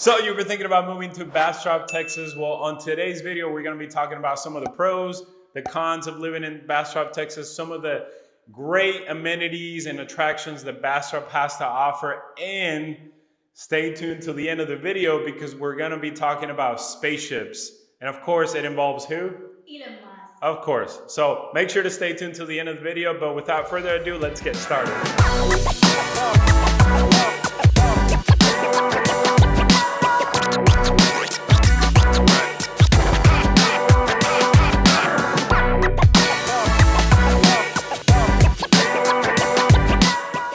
So you've been thinking about moving to Bastrop, Texas. Well, on today's video, we're going to be talking about some of the pros, the cons of living in Bastrop, Texas, some of the great amenities and attractions that Bastrop has to offer. And stay tuned till the end of the video because we're going to be talking about spaceships. And of course, it involves who? Elon Musk. Of course. So make sure to stay tuned till the end of the video. But without further ado, let's get started.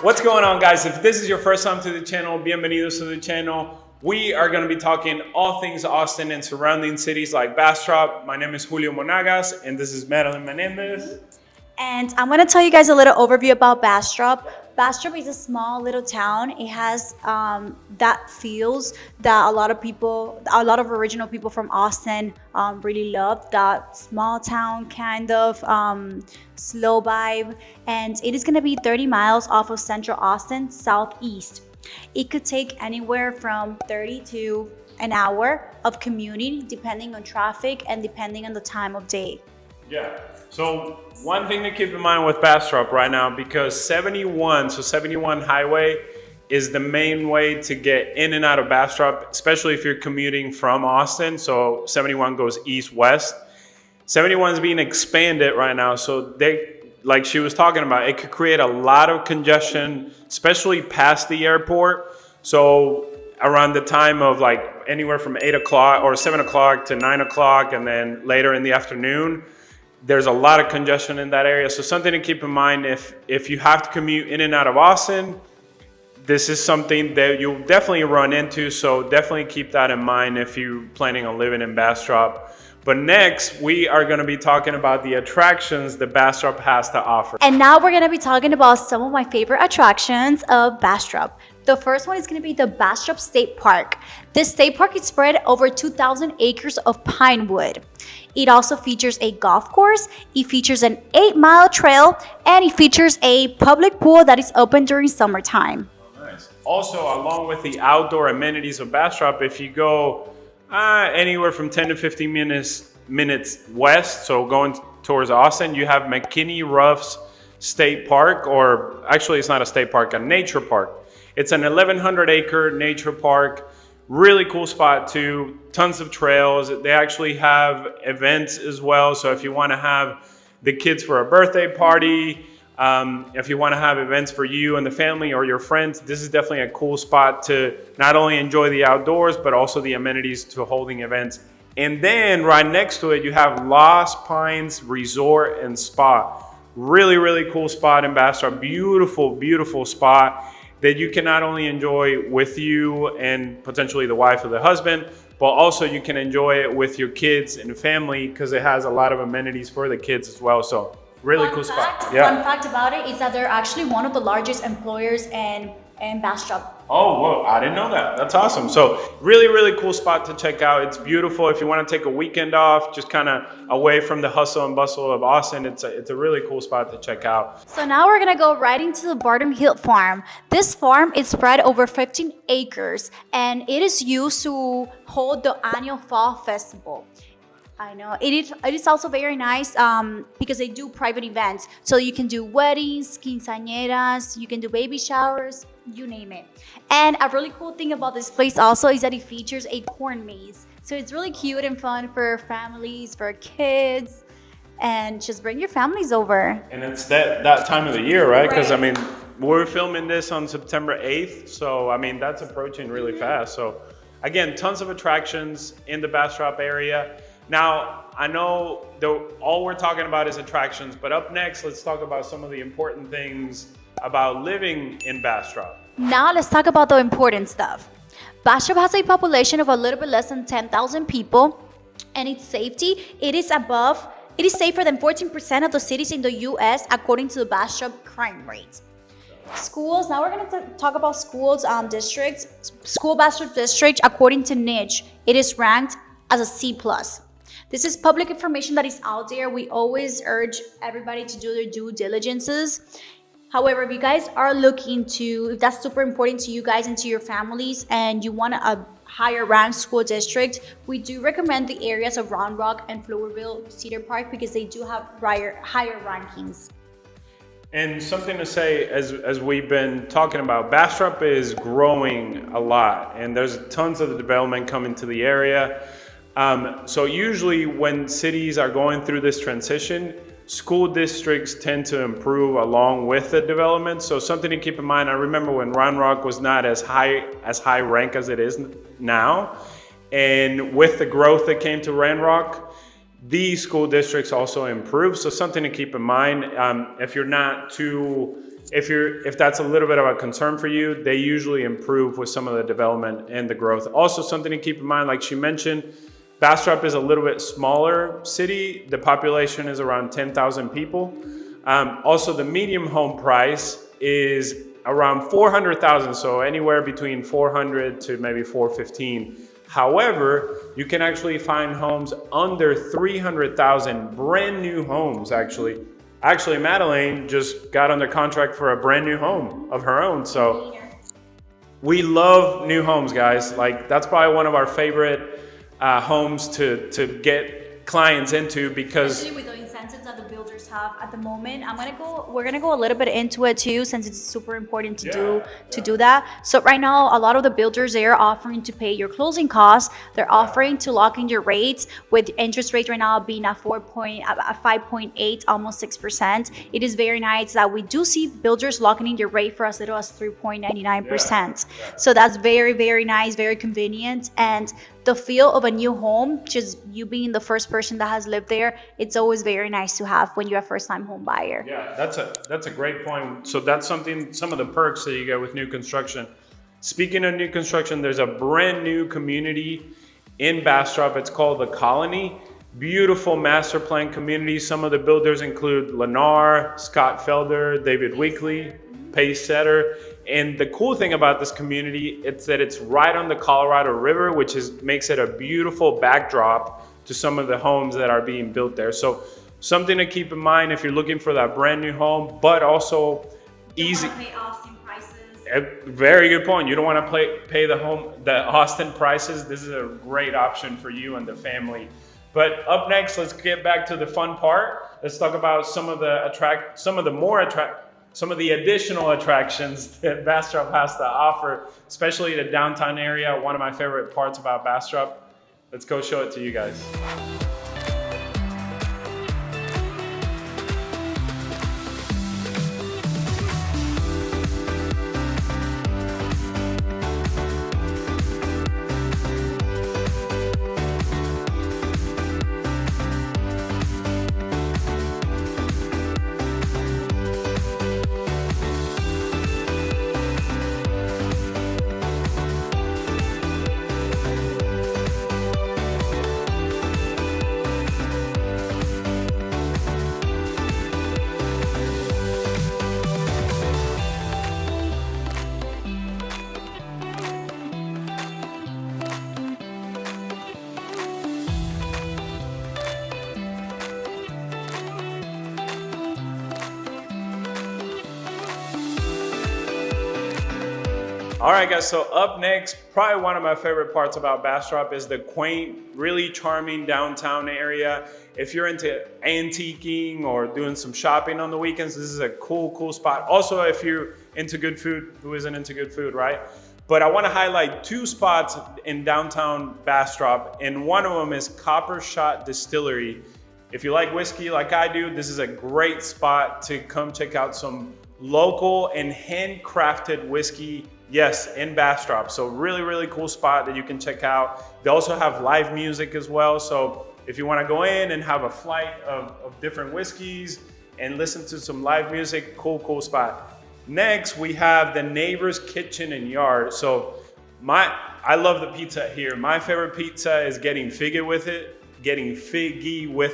What's going on, guys? If this is your first time to the channel, bienvenidos to the channel. We are going to be talking all things Austin and surrounding cities like Bastrop. My name is Julio Monagas, and this is Madeline Menendez. And I'm going to tell you guys a little overview about Bastrop. Bastrop is a small little town. It has that feels that a lot of original people from Austin really love, that small town kind of slow vibe. And it is going to be 30 miles off of Central Austin, southeast. It could take anywhere from 30 to an hour of commuting, depending on traffic and depending on the time of day. Yeah. So one thing to keep in mind with Bastrop right now, because 71 highway is the main way to get in and out of Bastrop, especially if you're commuting from Austin. So 71 goes east-west. 71 is being expanded right now. So like she was talking about, it could create a lot of congestion, especially past the airport. So around the time of like anywhere from 8 o'clock or 7 o'clock to 9 o'clock, and then later in the afternoon, there's a lot of congestion in that area. So something to keep in mind if you have to commute in and out of Austin, this is something that you'll definitely run into. So definitely keep that in mind if you're planning on living in Bastrop. But next, we are going to be talking about the attractions that Bastrop has to offer. And now we're going to be talking about some of my favorite attractions of Bastrop. The first one is going to be the Bastrop State Park. This state park is spread over 2,000 acres of pine wood. It also features a golf course, it features an 8-mile trail, and it features a public pool that is open during summertime. Oh, nice. Also, along with the outdoor amenities of Bastrop, if you go anywhere from 10 to 15 minutes west, so going towards Austin, you have Mckinney State Park, or actually it's not a state park, a nature park. It's an 1,100-acre nature park. Really cool spot too. Tons of trails. They actually have events as well. So if you want to have the kids for a birthday party, if you want to have events for you and the family or your friends, this is definitely a cool spot to not only enjoy the outdoors, but also the amenities to holding events. And then right next to it, you have Lost Pines Resort and Spa. Really, really cool spot in Bastrop. Beautiful, beautiful spot that you can not only enjoy with you and potentially the wife or the husband, but also you can enjoy it with your kids and family because it has a lot of amenities for the kids as well. So really cool spot. Yeah. Fun fact about it is that they're actually one of the largest employers in Bastrop. Oh, well, I didn't know that. That's awesome. So really, really cool spot to check out. It's beautiful. If you want to take a weekend off, just kind of away from the hustle and bustle of Austin, it's a really cool spot to check out. So now we're going to go right into the Barton Hill Farm. This farm is spread over 15 acres and it is used to hold the annual fall festival. I know. It is also very nice because they do private events. So you can do weddings, quinceañeras, you can do baby showers, you name it. And a really cool thing about this place also is that it features a corn maze. So it's really cute and fun for families, for kids, and just bring your families over. And it's that time of the year, right? Because, I mean, we're filming this on September 8th. So, I mean, that's approaching really fast. So, again, tons of attractions in the Bastrop area. Now, I know all we're talking about is attractions, but up next, let's talk about some of the important things about living in Bastrop. Now let's talk about the important stuff. Bastrop has a population of a little bit less than 10,000 people, and its safety, it is safer than 14% of the cities in the U.S. according to the Bastrop crime rate. Schools, now we're going to talk about schools districts. School Bastrop district, according to niche, it is ranked as a C+. This is public information that is out there. We always urge everybody to do their due diligences. However, if you guys are looking to, if that's super important to you guys and to your families, and you want a higher ranked school district, we do recommend the areas of Round Rock and Flowerville Cedar Park because they do have higher rankings. And something to say, as we've been talking about, Bastrop is growing a lot, and there's tons of development coming to the area. So usually when cities are going through this transition, school districts tend to improve along with the development. So something to keep in mind, I remember when Round Rock was not as high rank as it is now. And with the growth that came to Round Rock, these school districts also improve. So something to keep in mind, if that's a little bit of a concern for you, they usually improve with some of the development and the growth. Also something to keep in mind, like she mentioned, Bastrop is a little bit smaller city. The population is around 10,000 people. Also, the medium home price is around 400,000, so anywhere between 400 to maybe 415. However, you can actually find homes under 300,000, brand new homes actually. Actually, Madeleine just got under contract for a brand new home of her own. So we love new homes, guys. Like that's probably one of our favorite homes to get clients into because especially with the incentives that the builders have at the moment. We're gonna go a little bit into it too, since it's super important to do that. So right now, a lot of the builders, they are offering to pay your closing costs. They're offering to lock in your rates with interest rates right now being at 5.8, almost 6%. It is very nice that we do see builders locking in your rate for as little as 3.99%. So that's very, very nice, very convenient. And the feel of a new home, just you being the first person that has lived there, it's always very nice to have when you're a first-time home buyer. Yeah, that's a great point. So that's some of the perks that you get with new construction. Speaking of new construction, there's a brand new community in Bastrop. It's called The Colony. Beautiful master plan community. Some of the builders include Lennar, Scott Felder, David Weekley, Pace Setter. And the cool thing about this community, it's that it's right on the Colorado River, which makes it a beautiful backdrop to some of the homes that are being built there. So something to keep in mind if you're looking for that brand new home, but also easy. You don't want to pay Austin prices. A very good point. You don't want to pay the Austin prices. This is a great option for you and the family. But up next, let's get back to the fun part. Let's talk about some of the additional attractions that Bastrop has to offer, especially the downtown area. One of my favorite parts about Bastrop. Let's go show it to you guys. All right, guys, so up next, probably one of my favorite parts about Bastrop is the quaint, really charming downtown area. If you're into antiquing or doing some shopping on the weekends, this is a cool spot. Also, if you're into good food, who isn't into good food, right? But I want to highlight two spots in downtown Bastrop, and one of them is Copper Shot Distillery. If you like whiskey like I do, this is a great spot to come check out some local and handcrafted whiskey. Yes, in Bastrop. So really cool spot that you can check out. They also have live music as well. So if you want to go in and have a flight of different whiskeys and listen to some live music, cool spot. Next, we have the Neighbor's Kitchen and Yard. So I love the pizza here. My favorite pizza is getting figgy with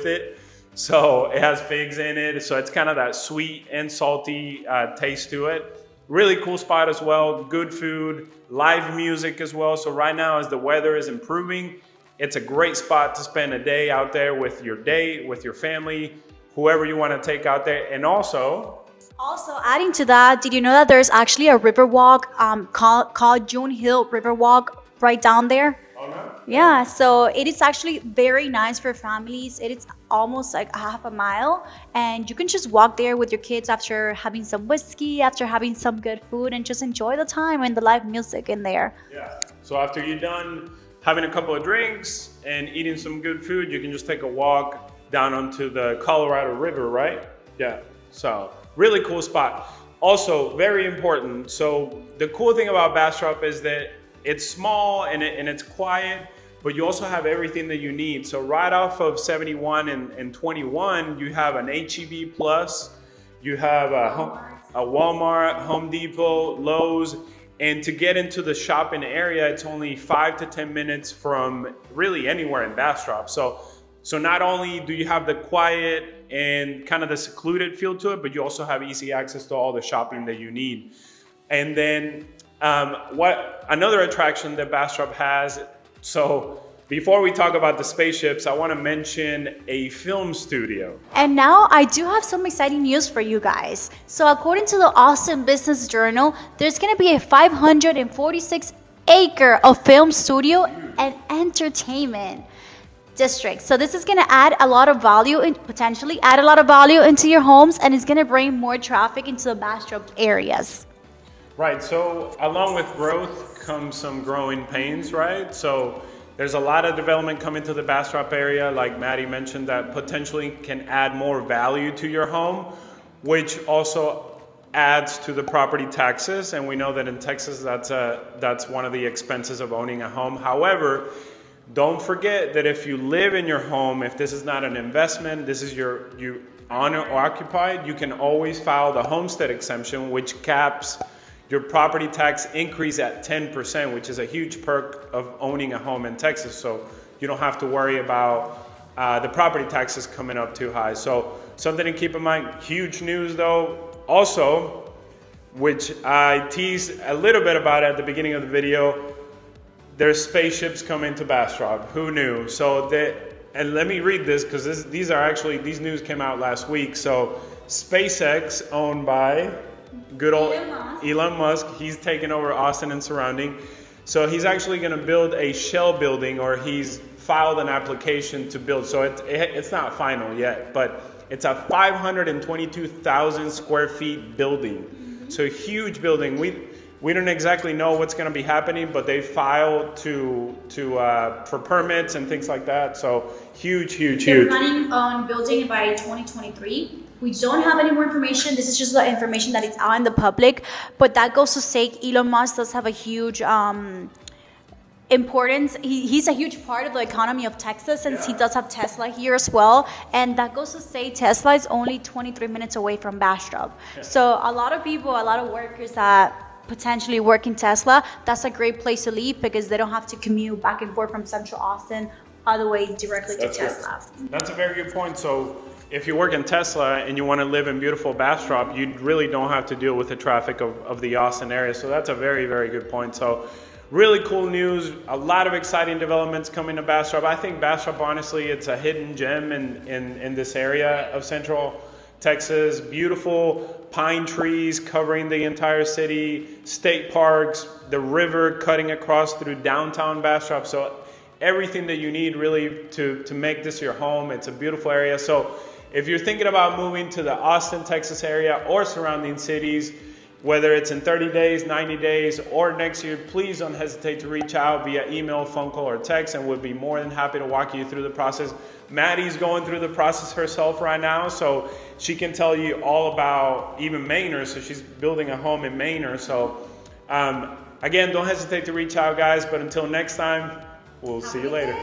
it. So it has figs in it. So it's kind of that sweet and salty taste to it. Really cool spot as well. Good food, live music as well. So right now, as the weather is improving, it's a great spot to spend a day out there with your date, with your family, whoever you want to take out there. And also adding to that, did you know that there's actually a Riverwalk called June Hill Riverwalk right down there. Oh, no? Yeah, so it is actually very nice for families. It is almost like a half a mile, and you can just walk there with your kids after having some whiskey, after having some good food, and just enjoy the time and the live music in there. Yeah. So after you're done having a couple of drinks and eating some good food, you can just take a walk down onto the Colorado River, right? Yeah. So really cool spot. Also, very important. So the cool thing about Bastrop is that it's small and it's quiet, but you also have everything that you need. So right off of 71 and 21, you have an HEB Plus, you have a Walmart, Home Depot, Lowe's, and to get into the shopping area, it's only 5 to 10 minutes from really anywhere in Bastrop. So not only do you have the quiet and kind of the secluded feel to it, but you also have easy access to all the shopping that you need. And then what another attraction that Bastrop has, so before we talk about the spaceships, I want to mention a film studio. And now I do have some exciting news for you guys. So according to the Austin Business Journal, there's going to be a 546-acre of film studio and entertainment district. So this is going to add a lot of value, potentially add a lot of value into your homes, and it's going to bring more traffic into the Bastrop areas. Right, so along with growth comes some growing pains, right? So there's a lot of development coming to the Bastrop area, like Maddie mentioned, that potentially can add more value to your home, which also adds to the property taxes. And we know that in Texas, that's one of the expenses of owning a home. However, don't forget that if you live in your home, if this is not an investment, this is you owner occupied, you can always file the homestead exemption, which caps your property tax increase at 10%, which is a huge perk of owning a home in Texas. So you don't have to worry about the property taxes coming up too high. So something to keep in mind. Huge news though, also, which I teased a little bit about at the beginning of the video, there's spaceships coming to Bastrop. Who knew? So and let me read this because these news came out last week. So SpaceX, owned by good old Elon Musk, he's taken over Austin and surrounding. So he's actually going to build a shell building, or he's filed an application to build. So it's not final yet, but it's a 522,000 square feet building. So huge building. We don't exactly know what's going to be happening, but they filed for permits and things like that. So huge. They're planning on building it by 2023. We don't have any more information. This is just the information that is out in the public. But that goes to say Elon Musk does have a huge importance. He's a huge part of the economy of Texas, since he does have Tesla here as well. And that goes to say Tesla is only 23 minutes away from Bastrop. Yeah. So a lot of people, a lot of workers that potentially work in Tesla, that's a great place to live because they don't have to commute back and forth from Central Austin all the way directly to Tesla. That's a very good point. So if you work in Tesla and you want to live in beautiful Bastrop, you really don't have to deal with the traffic of the Austin area. So that's a very, very good point. So really cool news. A lot of exciting developments coming to Bastrop. I think Bastrop, honestly, it's a hidden gem in this area of Central Texas. Beautiful pine trees covering the entire city, state parks, the river cutting across through downtown Bastrop. So everything that you need really to make this your home. It's a beautiful area. So if you're thinking about moving to the Austin, Texas area or surrounding cities, whether it's in 30 days, 90 days, or next year, please don't hesitate to reach out via email, phone call, or text, and we'll be more than happy to walk you through the process. Maddie's going through the process herself right now, so she can tell you all about even Manor. So she's building a home in Manor. So again, don't hesitate to reach out, guys. But until next time, we'll see you later.